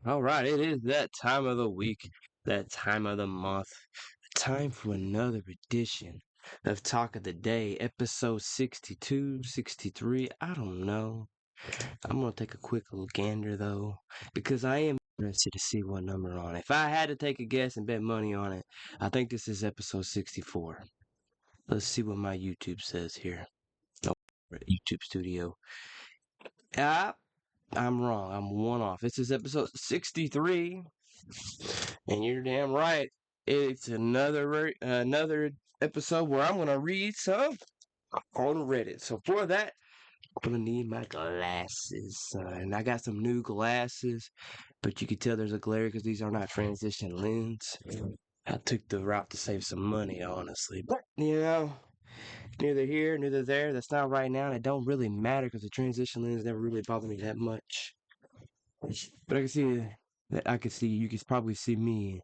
All right, it is that time of the week, that time of the month, time for another edition of Talk of the Day, episode 62, 63. I don't know. I'm going to take a quick little gander though, because I am interested to see what number on it. If I had to take a guess and bet money on it, I think this is episode 64. Let's see what my YouTube says here. Oh, YouTube Studio. Ah, I'm wrong. I'm one off. This is episode 63. And you're damn right. It's another episode where I'm gonna read some on Reddit. So for that, I'm gonna need my glasses, and I got some new glasses, but you can tell there's a glare because these are not transition lens. I took the route to save some money, honestly, but neither here, neither there. That's not right now, and it don't really matter because the transition lens never really bothered me that much. But I can see you can probably see me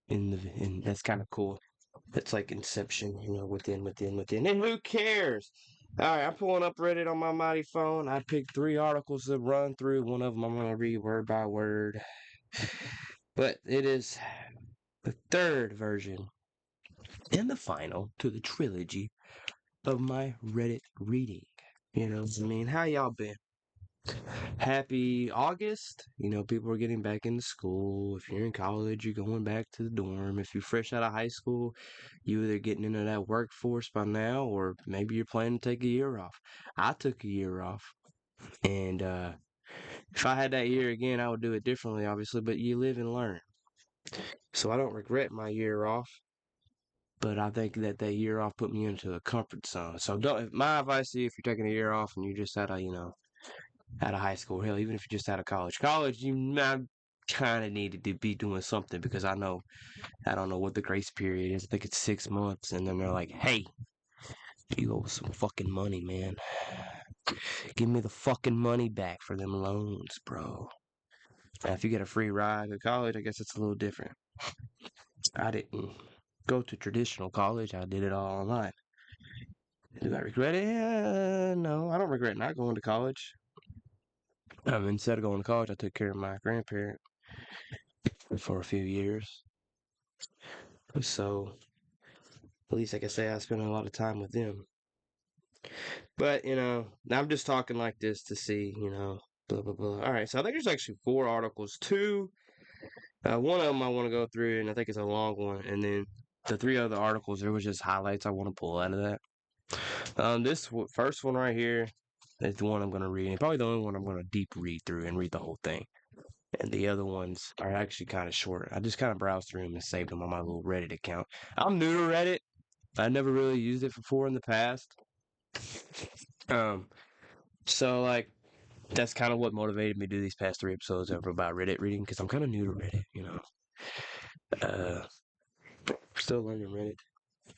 and that's kind of cool. That's like Inception, within. And who cares? All right, I'm pulling up Reddit on my mighty phone. I picked 3 articles to run through. One of them I'm going to read word by word. But it is the third version and the final to the trilogy of my Reddit reading. You know what I mean? How y'all been? Happy August. People are getting back into school. If you're in college, you're going back to the dorm. If you're fresh out of high school, you're either getting into that workforce by now, or maybe you're planning to take a year off. I took a year off, and if I had that year again, I would do it differently, obviously, but you live and learn. So I don't regret my year off, but I think that year off put me into a comfort zone. So my advice to you, if you're taking a year off and you just out of high school, hell, even if you're just out of college, you kind of needed to be doing something because I don't know what the grace period is. I think it's 6 months, and then they're like, "Hey, you owe some fucking money, man. Give me the fucking money back for them loans, bro." Now, if you get a free ride to college, I guess it's a little different. I didn't go to traditional college. I did it all online. Do I regret it? No, I don't regret not going to college. Instead of going to college, I took care of my grandparent for a few years. So, at least I can say I spent a lot of time with them. But, I'm just talking like this to see, blah, blah, blah. All right, so I think there's actually 4 articles. One of them I want to go through, and I think it's a long one. And then the 3 other articles, there was just highlights I want to pull out of that. This first one right here is the one I'm going to read. And probably the only one I'm going to deep read through and read the whole thing. And the other ones are actually kind of short. I just kind of browsed through them and saved them on my little Reddit account. I'm new to Reddit. I never really used it before in the past. So like that's kind of what motivated me to do these past 3 episodes ever about Reddit reading because I'm kind of new to Reddit. Still learning Reddit.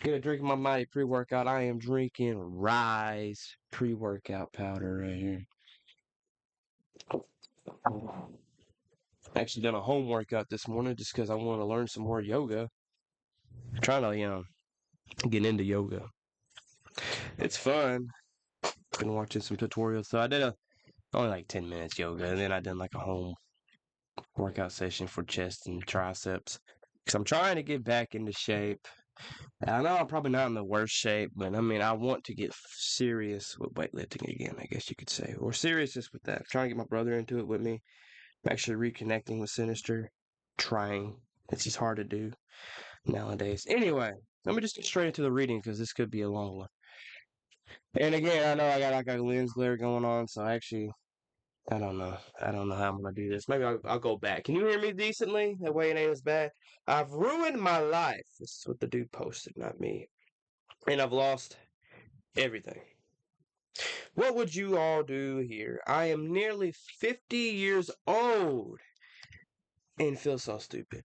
Gonna drink my mighty pre-workout. I am drinking Rise pre-workout powder right here. Actually done a home workout this morning just because I want to learn some more yoga. I'm trying to get into yoga. It's fun. Been watching some tutorials. So I did only like 10 minutes yoga, and then I did like a home workout session for chest and triceps. Because I'm trying to get back into shape. I know I'm probably not in the worst shape, but I want to get serious with weightlifting again, I guess you could say. Or serious just with that. I'm trying to get my brother into it with me. I'm actually reconnecting with Sinister. Trying. It's just hard to do nowadays. Anyway, let me just get straight into the reading because this could be a long one. And again, I know I got like a lens glare going on, so I don't know. I don't know how I'm gonna do this. Maybe I'll go back. Can you hear me decently? That way it ain't as bad. I've ruined my life. This is what the dude posted, not me. And I've lost everything. What would you all do here? I am nearly 50 years old and feel so stupid.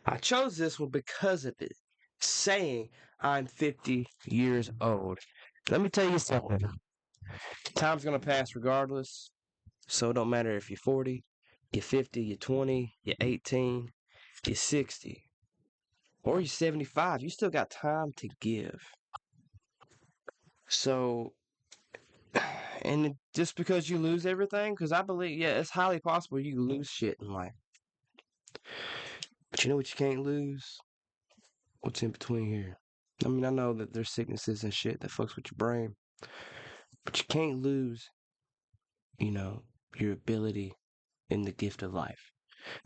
I chose this one because of it. Saying I'm 50 years old. Let me tell you something. Time's gonna pass regardless. So it don't matter if you're 40, you're 50, you're 20, you're 18, you're 60, or you're 75. You still got time to give. So, and just because you lose everything, because I believe, yeah, it's highly possible you lose shit in life. But you know what you can't lose? What's in between here? I mean, I know that there's sicknesses and shit that fucks with your brain, but you can't lose, you know, your ability in the gift of life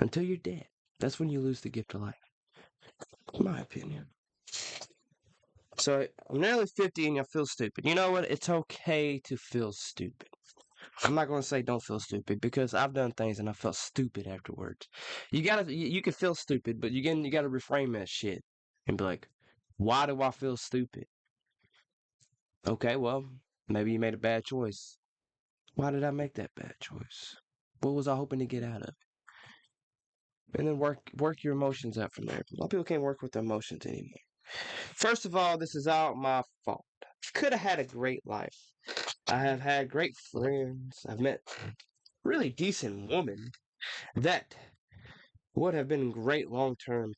until you're dead. That's when you lose the gift of life, in my opinion. So I'm nearly 50 and I feel stupid. You know what? It's okay to feel stupid. I'm not gonna say don't feel stupid because I've done things and I felt stupid afterwards. You can feel stupid, but you gotta reframe that shit and be like, why do I feel stupid? Okay, well, maybe you made a bad choice. Why did I make that bad choice? What was I hoping to get out of it? And then work your emotions out from there. A lot of people can't work with their emotions anymore. First of all, this is all my fault. Could have had a great life. I have had great friends. I've met really decent women that would have been great long-term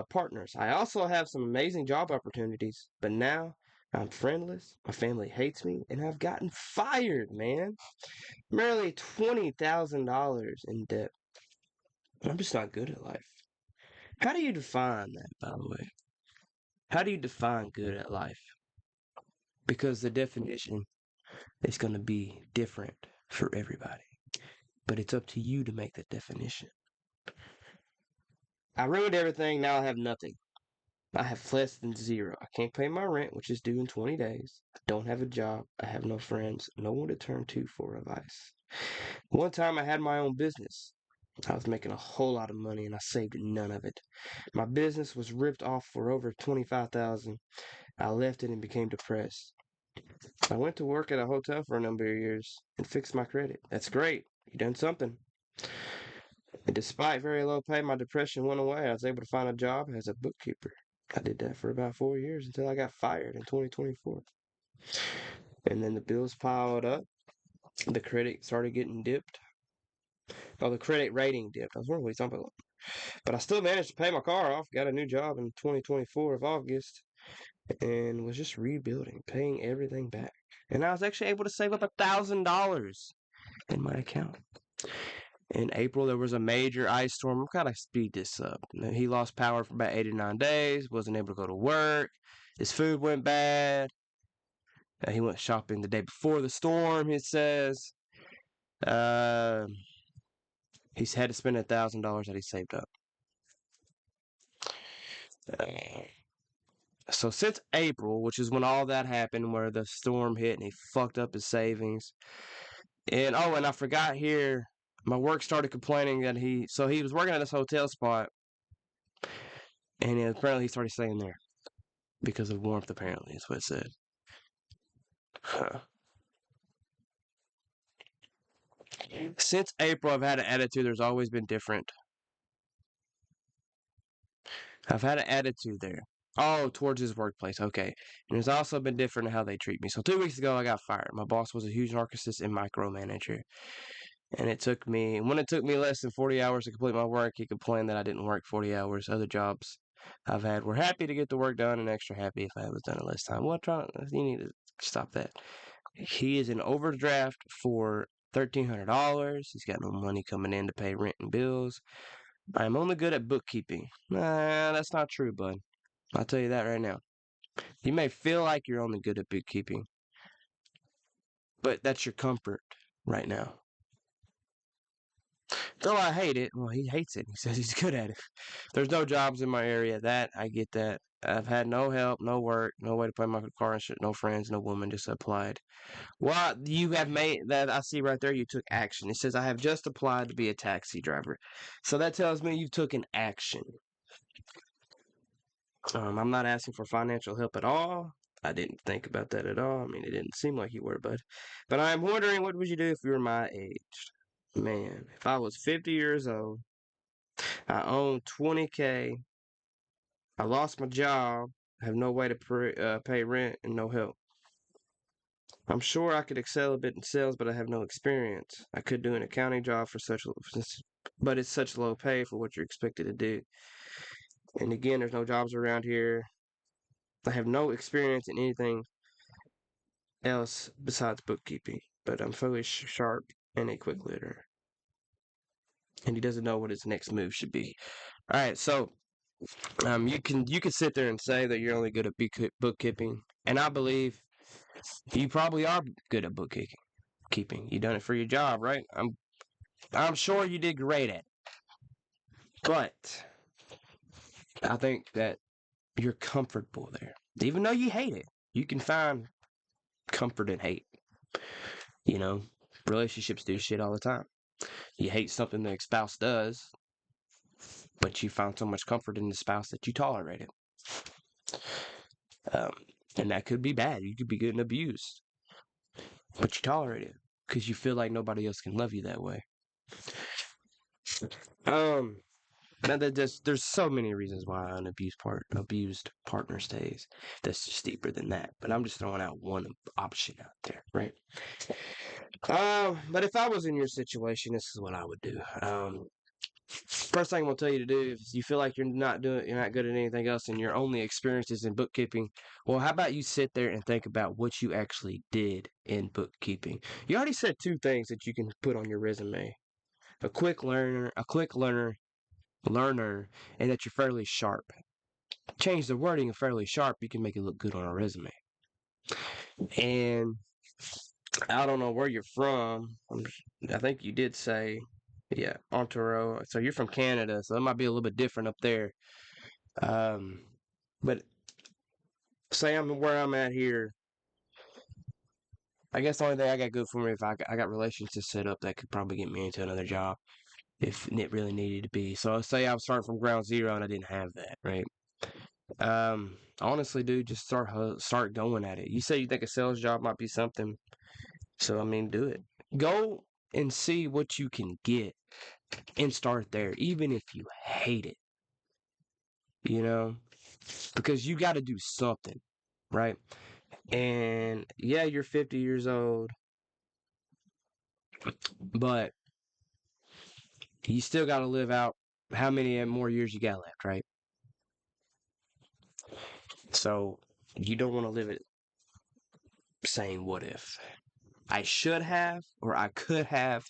partners. I also have some amazing job opportunities, but now I'm friendless. My family hates me, and I've gotten fired, man. Merely $20,000 in debt. I'm just not good at life. How do you define that, by the way? How do you define good at life? Because the definition is going to be different for everybody. But it's up to you to make that definition. I ruined everything, now I have nothing. I have less than zero. I can't pay my rent, which is due in 20 days. I don't have a job. I have no friends, no one to turn to for advice. One time I had my own business. I was making a whole lot of money and I saved none of it. My business was ripped off for over 25,000. I left it and became depressed. I went to work at a hotel for a number of years and fixed my credit. That's great. You done something. And despite very low pay, my depression went away. I was able to find a job as a bookkeeper. I did that for about 4 years until I got fired in 2024. And then the bills piled up. The credit started getting dipped. Oh, the credit rating dipped. I was wondering what he's talking about. But I still managed to pay my car off. Got a new job in 2024 of August. And was just rebuilding, paying everything back. And I was actually able to save up $1,000 in my account. In April, there was a major ice storm. I'm kind of speed this up. He lost power for about 8 or 9 days, wasn't able to go to work. His food went bad. He went shopping the day before the storm, he says. Uh, he's had to spend $1,000 that he saved up. So since April, which is when all that happened, where the storm hit and he fucked up his savings. And I forgot here, my work started complaining that he was working at this hotel spot, and apparently he started staying there because of warmth. Apparently, is what it said. Huh. Since April, I've had an attitude. There's always been different. I've had an attitude there. Oh, towards his workplace. Okay. And it's also been different in how they treat me. So 2 weeks ago, I got fired. My boss was a huge narcissist and micromanager. And when it took me less than 40 hours to complete my work, he complained that I didn't work 40 hours. Other jobs I've had were happy to get the work done and extra happy if I was done in less time. Well, you need to stop that. He is in overdraft for $1,300. He's got no money coming in to pay rent and bills. I am only good at bookkeeping. Nah, that's not true, bud. I'll tell you that right now. You may feel like you're only good at bookkeeping, but that's your comfort right now. Though I hate it. Well, he hates it. He says he's good at it. There's no jobs in my area. I get that. I've had no help, no work, no way to pay my car insurance, no friends, no woman, just applied. Well, you have made that I see right there. You took action. It says I have just applied to be a taxi driver, so that tells me you took an action. I'm not asking for financial help at all. I didn't think about that at all. I mean, it didn't seem like you were, bud. But I'm wondering, what would you do if you were my age? Man, if I was 50 years old, I own 20K, I lost my job, I have no way to pay rent and no help. I'm sure I could excel a bit in sales, but I have no experience. I could do an accounting job but it's such low pay for what you're expected to do. And again, there's no jobs around here. I have no experience in anything else besides bookkeeping, but I'm fairly sharp and a quick learner. and he doesn't know what his next move should be. All right, so you can sit there and say that you're only good at bookkeeping, and I believe you probably are good at bookkeeping. You done it for your job, right? I'm sure you did great at it, but I think that you're comfortable there, even though you hate it. You can find comfort in hate. You know, relationships do shit all the time. You hate something the spouse does, but you find so much comfort in the spouse that you tolerate it. Um, and that could be bad. You could be getting abused, but you tolerate it because you feel like nobody else can love you that way. Now there's so many reasons why an abused partner stays. That's just deeper than that. But I'm just throwing out one option out there, right? But if I was in your situation, this is what I would do. First thing I'm gonna tell you to do is you feel like you're not good at anything else, and your only experience is in bookkeeping. Well, how about you sit there and think about what you actually did in bookkeeping? You already said two things that you can put on your resume: a quick learner, and that you're fairly sharp. Change the wording of fairly sharp, you can make it look good on a resume. And I don't know where you're from. I think you did say, yeah, Ontario. So you're from Canada, so it might be a little bit different up there. But say I'm where I'm at here. I guess the only thing I got good for me if I got relationships set up that could probably get me into another job if it really needed to be. So say I was starting from ground zero and I didn't have that, right? Honestly, dude, just start going at it. You say you think a sales job might be something, so I mean, do it. Go and see what you can get and start there, even if you hate it. You know, because you got to do something, right? And yeah, you're 50 years old, but you still got to live out how many more years you got left, right? So you don't want to live it saying, what if? I should have, or I could have.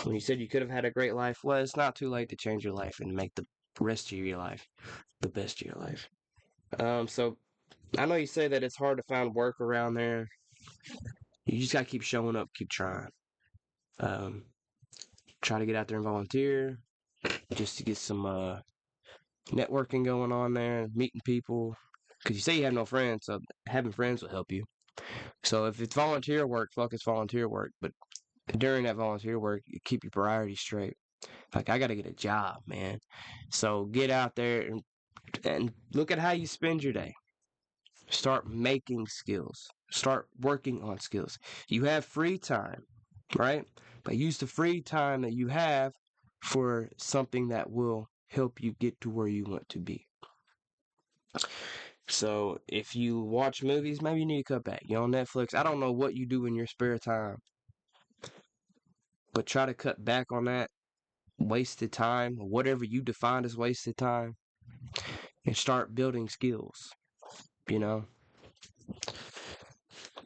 When you said you could have had a great life, well, it's not too late to change your life and make the rest of your life the best of your life. So I know you say that it's hard to find work around there. You just gotta keep showing up, keep trying. Um, Try to get out there and volunteer, just to get some networking going on there, meeting people. Because you say you have no friends, so having friends will help you. So if it's volunteer work, fuck, it's volunteer work. But during that volunteer work, you keep your priorities straight. Like, I got to get a job, man. So get out there and look at how you spend your day. Start making skills. Start working on skills. You have free time, right? But use the free time that you have for something that will help you get to where you want to be. So if you watch movies, maybe you need to cut back. You're on Netflix. I don't know what you do in your spare time, but try to cut back on that wasted time, or whatever you define as wasted time, and start building skills. You know,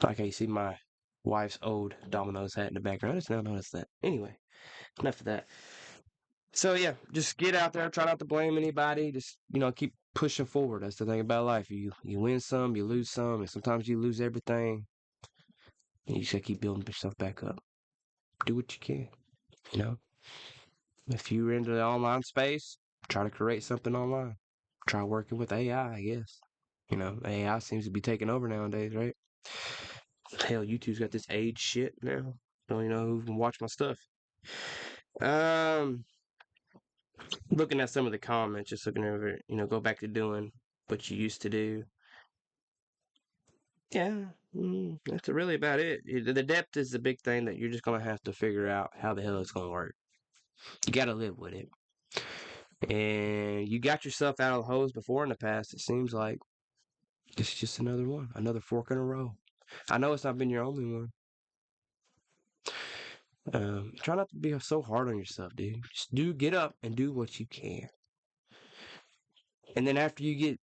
like I see my wife's old Domino's hat in the background. I just now noticed that. Anyway, enough of that. So yeah, just get out there. Try not to blame anybody. Just keep pushing forward. That's the thing about life. You win some, you lose some, and sometimes you lose everything. And you just gotta keep building yourself back up. Do what you can. You know, if you're into the online space, try to create something online. Try working with AI. I guess. AI seems to be taking over nowadays, right? Hell, YouTube's got this age shit now. Don't even know who can watch my stuff. Um, Looking at some of the comments, just looking over, go back to doing what you used to do. Yeah, that's really about it. The depth is the big thing that you're just gonna have to figure out how the hell it's gonna work. You gotta live with it. And you got yourself out of the hose before in the past. It seems like it's just another one, another fork in a row. I know it's not been your only one. Try not to be so hard on yourself, dude. Just get up and do what you can. And then after you get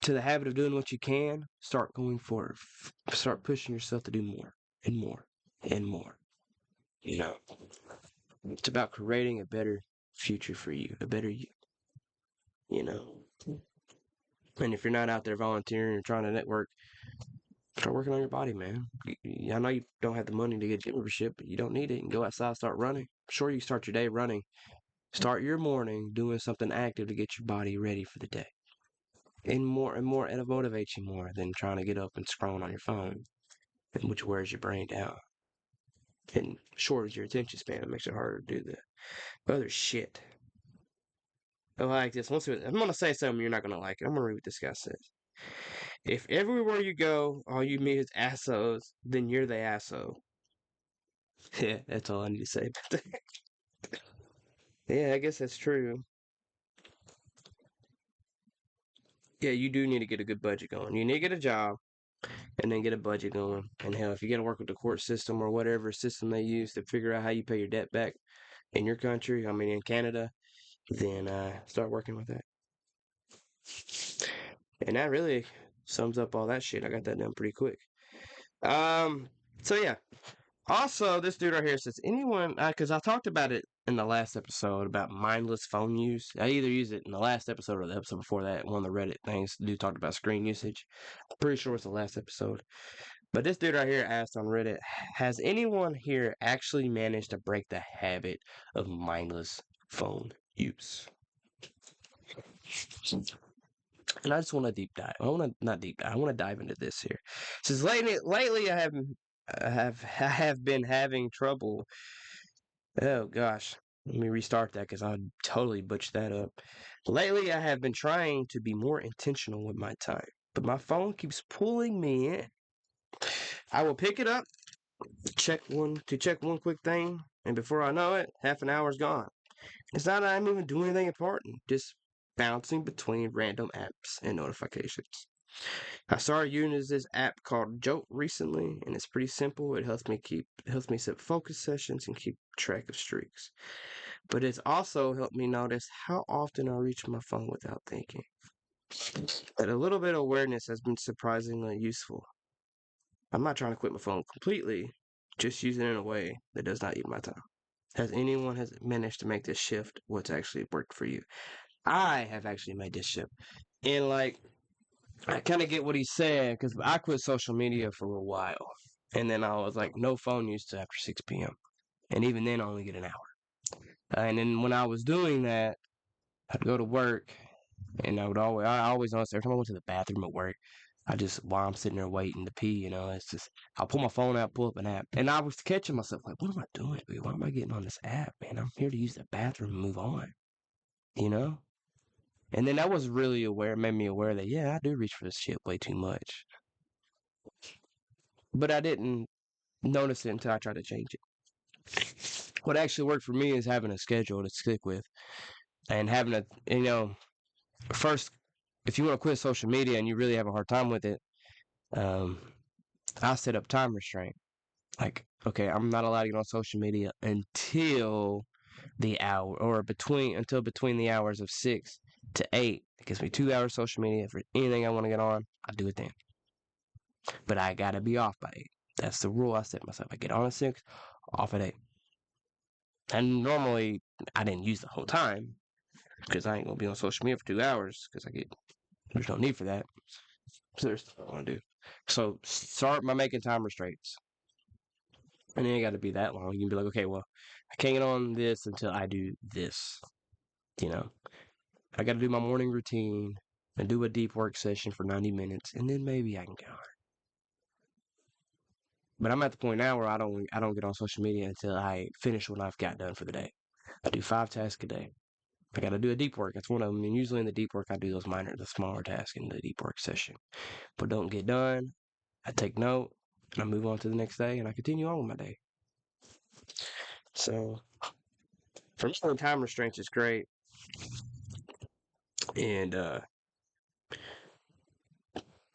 to the habit of doing what you can, start going for it. Start pushing yourself to do more and more and more. You know, it's about creating a better future for you, a better you, you know. And if you're not out there volunteering and trying to network, start working on your body, man. I know you don't have the money to get gym membership, but you don't need it. And go outside, start running. Sure, you start your day running. Start your morning doing something active to get your body ready for the day. And more, it'll motivate you more than trying to get up and scrolling on your phone, which wears your brain down and shortens your attention span. It makes it harder to do the other shit. I like this. I'm gonna say something you're not gonna like it. I'm gonna read what this guy says. If everywhere you go, all you meet is assos, then you're the asso. Yeah, that's all I need to say about that. Yeah, I guess that's true. Yeah, you do need to get a good budget going. You need to get a job and then get a budget going. And hell, if you got to work with the court system or whatever system they use to figure out how you pay your debt back in your country, I mean in Canada, then start working with that. And that really sums up all that shit. I got that done pretty quick. So yeah. Also, this dude right here says, anyone, because I talked about it in the last episode about mindless phone use. I either used it in the last episode or the episode before that. One of the Reddit things, the dude talked about screen usage. I'm pretty sure it's the last episode. But this dude right here asked on Reddit, has anyone here actually managed to break the habit of mindless phone use? And I just want to deep dive. I want to not deep dive. I want to dive into this here. It says lately I have been having trouble. Oh gosh, let me restart that because I totally butchered that up. Lately, I have been trying to be more intentional with my time, but my phone keeps pulling me in. I will pick it up, check one quick thing, and before I know it, half an hour's gone. It's not that I'm even doing anything important, just bouncing between random apps and notifications. I started using this app called Jolt recently, and it's pretty simple. It helps me set focus sessions and keep track of streaks. But it's also helped me notice how often I reach my phone without thinking. And a little bit of awareness has been surprisingly useful. I'm not trying to quit my phone completely, just using it in a way that does not eat my time. Has anyone has managed to make this shift? What's actually worked for you? I have actually made this shift, and like I kind of get what he's saying because I quit social media for a while, and then I was like, no phone use till after 6 p.m. And even then, I only get an hour. And then when I was doing that, I'd go to work, and I always notice every time I went to the bathroom at work, while I'm sitting there waiting to pee, it's just, I'll pull my phone out, pull up an app. And I was catching myself like, what am I doing? Dude? Why am I getting on this app, man? I'm here to use the bathroom and move on, you know? And then that was really made me aware that, yeah, I do reach for this shit way too much. But I didn't notice it until I tried to change it. What actually worked for me is having a schedule to stick with and having first, if you want to quit social media and you really have a hard time with it, I set up time restraint. Like, okay, I'm not allowed to get on social media until between the hours of 6 to 8. It gives me 2 hours social media. For anything I want to get on, I do it then. But I gotta be off by 8. That's the rule I set myself. I get on at 6, off at 8. And normally I didn't use the whole time because I ain't gonna be on social media for 2 hours because there's no need for that. So there's stuff I want to do. So start by making time restraints. And it ain't got to be that long. You can be like, okay, well, I can't get on this until I do this. I got to do my morning routine and do a deep work session for 90 minutes, and then maybe I can get on it. But I'm at the point now where I don't get on social media until I finish what I've got done for the day. I do 5 tasks a day. I got to do a deep work. That's one of them. And usually in the deep work, I do the smaller tasks in the deep work session. But don't get done. I take note and I move on to the next day and I continue on with my day. So for me, time restraints is great. And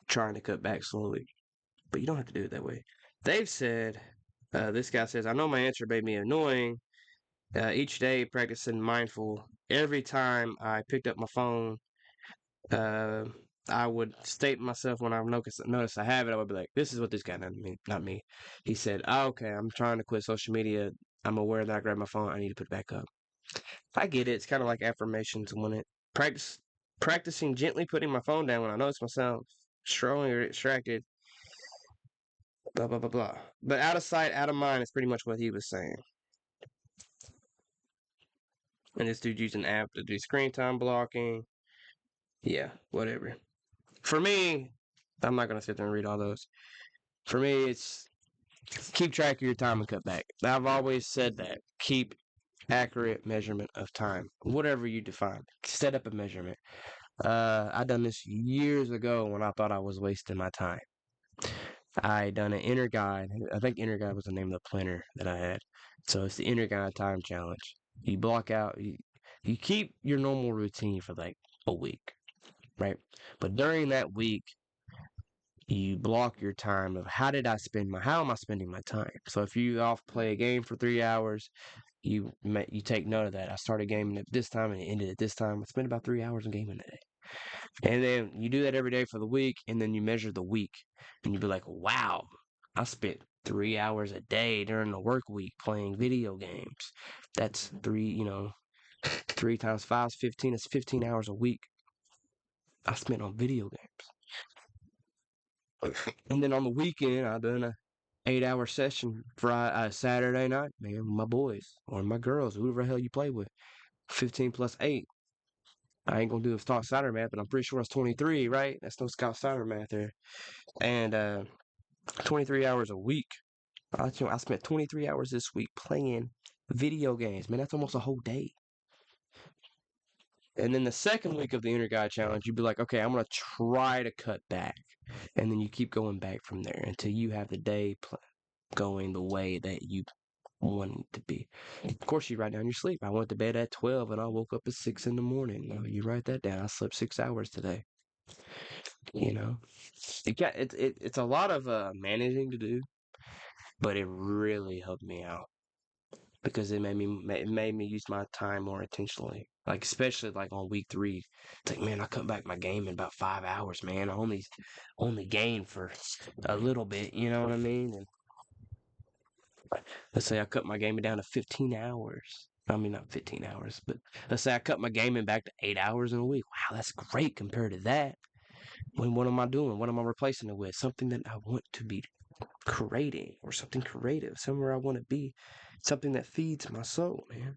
trying to cut back slowly. But you don't have to do it that way. They've said, this guy says, I know my answer may be annoying. Each day practicing mindful. Every time I picked up my phone, I would state myself when I notice I have it. I would be like, "This is what this guy not me." He said, "Oh, okay, I'm trying to quit social media. I'm aware that I grabbed my phone. I need to put it back up." I get it. It's kind of like affirmations when it practicing gently putting my phone down when I notice myself strolling or distracted. Blah blah blah blah. But out of sight, out of mind is pretty much what he was saying. And this dude using an app to do screen time blocking. Yeah, whatever. For me, I'm not gonna sit there and read all those. For me, it's keep track of your time and cut back. I've always said that. Keep accurate measurement of time, whatever you define. Set up a measurement. I done this years ago when I thought I was wasting my time. I done an inner guide. I think inner guide was the name of the planner that I had. So it's the inner guide time challenge. You block out. You keep your normal routine for like a week, right? But during that week, you block your time of how am I spending my time? So if you off play a game for 3 hours, you take note of that. I started gaming at this time and it ended at this time. I spent about 3 hours in gaming today. And then you do that every day for the week, and then you measure the week, and you be like, wow, I spent 3 hours a day during the work week playing video games. That's three times 5 is 15. It's 15 hours a week I spent on video games. And then on the weekend, I done a 8 hour session Saturday night, man, with my boys or my girls, whoever the hell you play with. 15 plus 8. I ain't gonna do a Scott Steiner math, but I'm pretty sure it's 23, right? That's no Scott Steiner math there. And 23 hours a week. I spent 23 hours this week playing video games. Man, that's almost a whole day. And then the second week of the Inner Guide Challenge, you'd be like, okay, I'm going to try to cut back. And then you keep going back from there until you have the day going the way that you want it to be. Of course, you write down your sleep. I went to bed at 12 and I woke up at 6 in the morning. No, you write that down. I slept 6 hours today. You know, it's a lot of managing to do, but it really helped me out because it made me use my time more intentionally. Like especially like on week 3, it's like man, I cut back my game in about 5 hours. Man, I only gained for a little bit. You know what I mean? And let's say I cut my gaming down to 15 hours. I mean, not 15 hours, but let's say I cut my gaming back to 8 hours in a week. Wow, that's great compared to that. What am I doing? What am I replacing it with? Something that I want to be creating or something creative, somewhere I want to be, something that feeds my soul, man.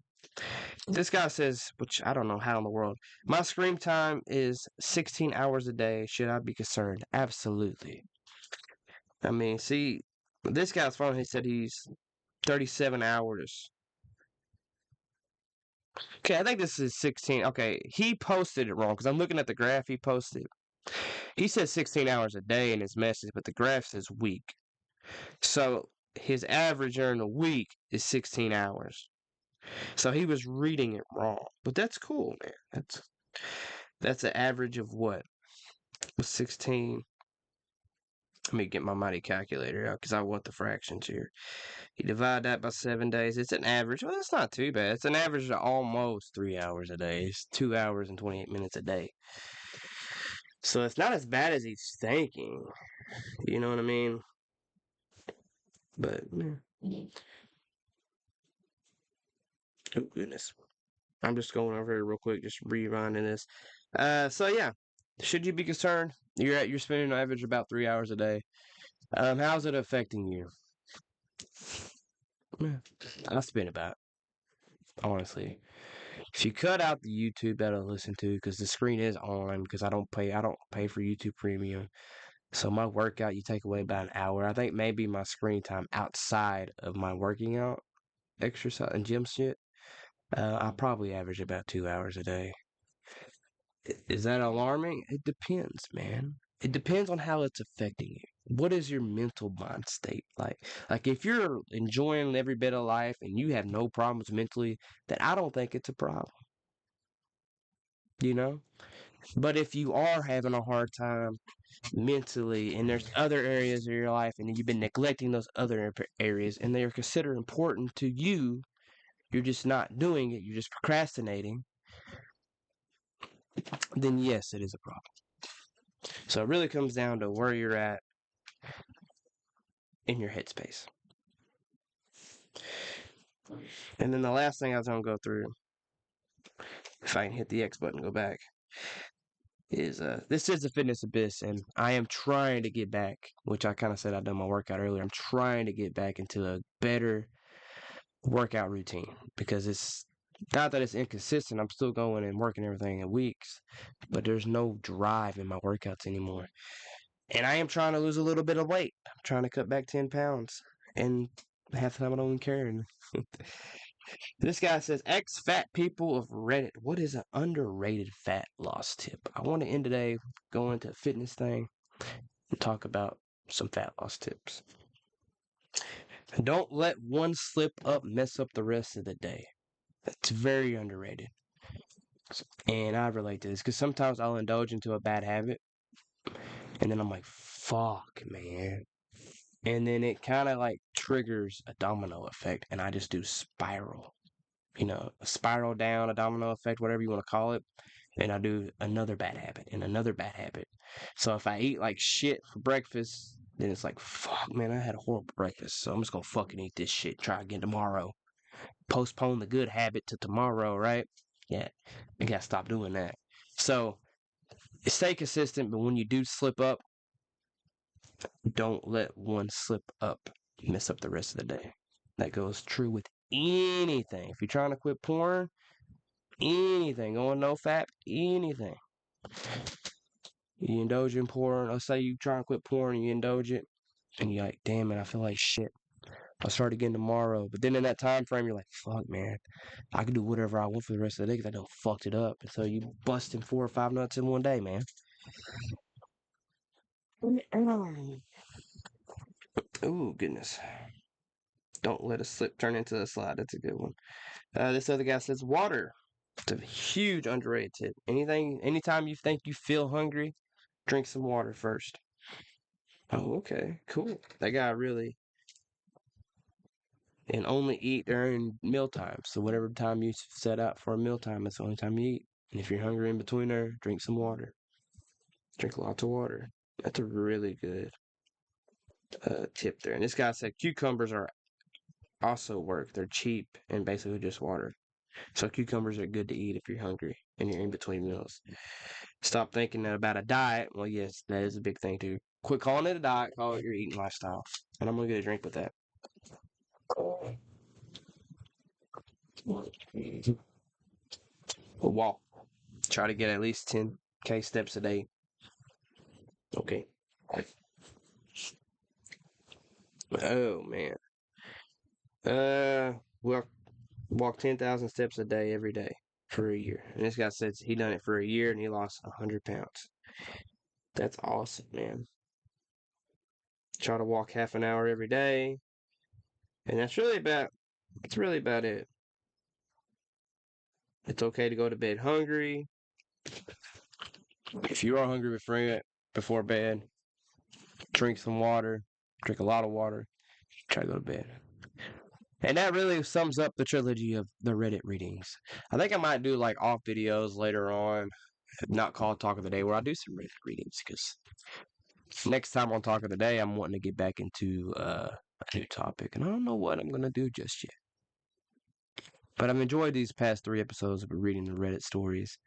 This guy says, which I don't know how in the world, my screen time is 16 hours a day. Should I be concerned? Absolutely. I mean, see, this guy's phone, he said he's 37 hours. Okay, I think this is 16. Okay, he posted it wrong because I'm looking at the graph he posted. He said 16 hours a day in his message, but the graph says week. So his average during the week is 16 hours. So he was reading it wrong. But that's cool, man. That's an average of what? 16. Let me get my mighty calculator out because I want the fractions here. You divide that by 7 days. It's an average. Well, that's not too bad. It's an average of almost 3 hours a day. It's 2 hours and 28 minutes a day. So it's not as bad as he's thinking. You know what I mean? But, yeah. Oh, goodness. I'm just going over here real quick, just rewinding this. So yeah, should you be concerned? You're spending on average about 3 hours a day. How's it affecting you? Yeah, I spend about honestly. If you cut out the YouTube that I listen to, because the screen is on, because I don't pay for YouTube Premium. So my workout, you take away about an hour. I think maybe my screen time outside of my working out, exercise and gym shit, I probably average about 2 hours a day. Is that alarming? It depends, man. It depends on how it's affecting you. What is your mental mind state like? Like if you're enjoying every bit of life and you have no problems mentally, then I don't think it's a problem. You know? But if you are having a hard time mentally and there's other areas of your life and you've been neglecting those other areas and they're considered important to you, you're just not doing it, you're just procrastinating, then yes, it is a problem. So it really comes down to where you're at in your headspace. And then the last thing I was going to go through if I can hit the X button, go back, is this is the Fitness Abyss, and I am trying to get back, which I kind of said I'd done my workout earlier. I'm trying to get back into a better workout routine because it's not that it's inconsistent. I'm still going and working everything in weeks, but there's no drive in my workouts anymore. And I am trying to lose a little bit of weight. I'm trying to cut back 10 pounds, and half the time I don't even care. This guy says, X fat people of Reddit, what is an underrated fat loss tip? I want to end today going to a fitness thing and talk about some fat loss tips. Don't let one slip up mess up the rest of the day. That's very underrated. And I relate to this because sometimes I'll indulge into a bad habit and then I'm like, fuck, man. And then it kind of like triggers a domino effect and I just do spiral. A spiral down, a domino effect, whatever you want to call it. And I do another bad habit and another bad habit. So if I eat like shit for breakfast, then it's like, fuck, man, I had a horrible breakfast. So I'm just going to fucking eat this shit. Try again tomorrow. Postpone the good habit to tomorrow, right? Yeah, I got to stop doing that. So stay consistent, but when you do slip up, don't let one slip up mess up the rest of the day. That goes true with anything. If you're trying to quit porn, anything, going no fap, anything. You indulge in porn. Let's say you try and quit porn and you indulge it, and you're like, damn it, I feel like shit. I'll start again tomorrow. But then in that time frame, you're like, fuck, man, I can do whatever I want for the rest of the day because I done fucked it up. And so you busting 4 or 5 nuts in one day, man. Oh, goodness. Don't let a slip turn into a slide. That's a good one. This other guy says water. It's a huge underrated tip. Anytime you think you feel hungry, drink some water first. Oh, okay, cool. That guy really. And only eat during mealtime. So whatever time you set out for a mealtime, that's the only time you eat. And if you're hungry in between there, drink some water. Drink lots of water. That's a really good tip there. And this guy said cucumbers are also work. They're cheap and basically just water. So cucumbers are good to eat if you're hungry and you're in between meals. Stop thinking about a diet. Well, yes, that is a big thing too. Quit calling it a diet. Call it your eating lifestyle. And I'm gonna get a drink with that. A walk. Try to get at least 10K steps a day. Okay. Oh man. Well, walk 10,000 steps a day every day for a year. And this guy says he done it for a year and he lost 100 pounds. That's awesome, man. Try to walk half an hour every day. And that's really about it. It's okay to go to bed hungry. If you are hungry before bed, drink some water. Drink a lot of water. Try to go to bed. And that really sums up the trilogy of the Reddit readings. I think I might do like off videos later on, not called Talk of the Day, where I do some Reddit readings because next time on Talk of the Day, I'm wanting to get back into a new topic, and I don't know what I'm gonna do just yet. But I've enjoyed these past 3 episodes of reading the Reddit stories,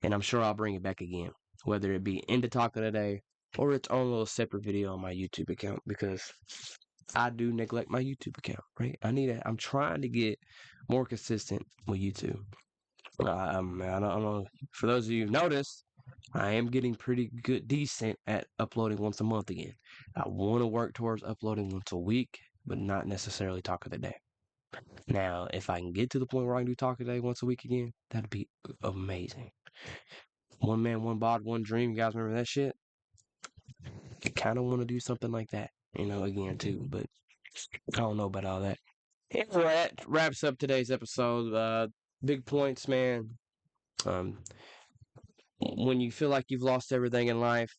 and I'm sure I'll bring it back again, whether it be into Talk of the Day or its own little separate video on my YouTube account, because I do neglect my YouTube account, right? I'm trying to get more consistent with YouTube. I don't know. For those of you who noticed, I am getting pretty good, decent at uploading once a month again. I want to work towards uploading once a week, but not necessarily Talk of the Day. Now, if I can get to the point where I can do Talk of the Day once a week again, that'd be amazing. One man, one bod, one dream. You guys remember that shit? I kind of want to do something like that, again too, but I don't know about all that. Anyway, that wraps up today's episode. Big points, man. When you feel like you've lost everything in life,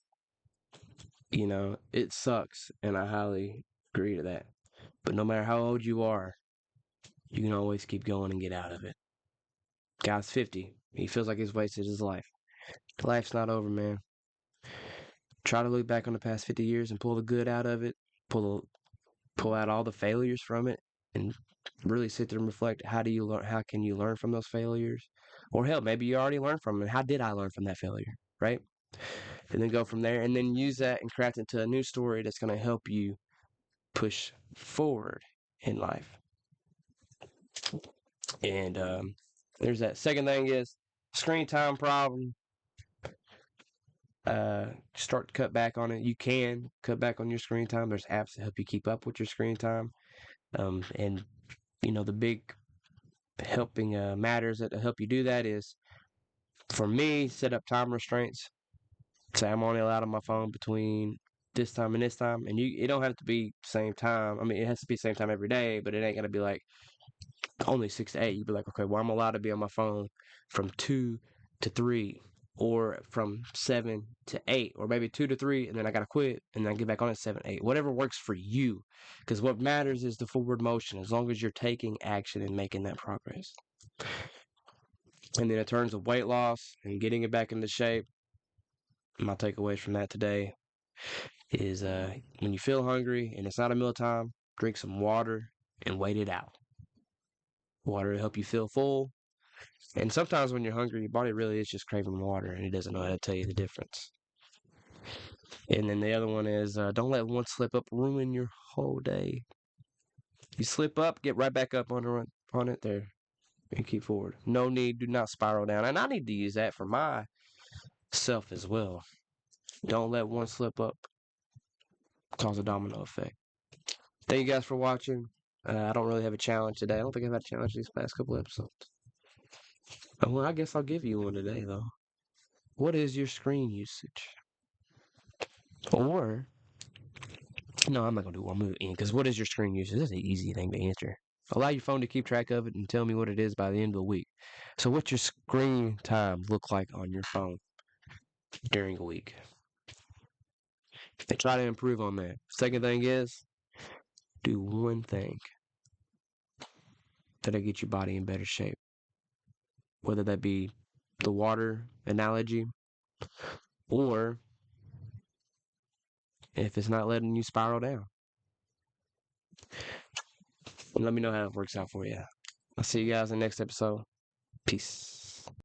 it sucks, and I highly agree to that. But no matter how old you are, you can always keep going and get out of it. Guy's 50. He feels like he's wasted his life. Life's not over, man. Try to look back on the past 50 years and pull the good out of it. Pull out all the failures from it, and really sit there and reflect. How can you learn from those failures? Or hell, maybe you already learned from it. How did I learn from that failure? Right? And then go from there and then use that and craft into a new story that's going to help you push forward in life. And there's that. Second thing is screen time problem. Start to cut back on it. You can cut back on your screen time. There's apps that help you keep up with your screen time. And the big helping matters that help you do that is, for me, set up time restraints. Say I'm only allowed on my phone between this time and this time, and it don't have to be same time. I mean, it has to be same time every day, but it ain't gonna be like only 6 to 8. You'd be like, okay, well, I'm allowed to be on my phone from 2 to 3, or from 7 to 8, or maybe 2 to 3, and then I gotta quit, and then I get back on at 7, 8. Whatever works for you, because what matters is the forward motion. As long as you're taking action and making that progress. And then in terms of weight loss and getting it back into shape, my takeaways from that today is when you feel hungry and it's not a mealtime, drink some water and wait it out. Water will help you feel full. And sometimes when you're hungry, your body really is just craving water and it doesn't know how to tell you the difference. And then the other one is don't let one slip up ruin your whole day. You slip up, get right back up on it there and keep forward. No need, do not spiral down. And I need to use that for myself as well. Don't let one slip up cause a domino effect. Thank you guys for watching. I don't really have a challenge today. I don't think I've had a challenge these past couple episodes. Well, I guess I'll give you one today, though. What is your screen usage? Or, no, I'm not going to do one. I'm going to end, because what is your screen usage? That's an easy thing to answer. Allow your phone to keep track of it and tell me what it is by the end of the week. So what's your screen time look like on your phone during a week? And try to improve on that. Second thing is, do one thing that'll get your body in better shape. Whether that be the water analogy, or if it's not letting you spiral down. And let me know how it works out for you. I'll see you guys in the next episode. Peace.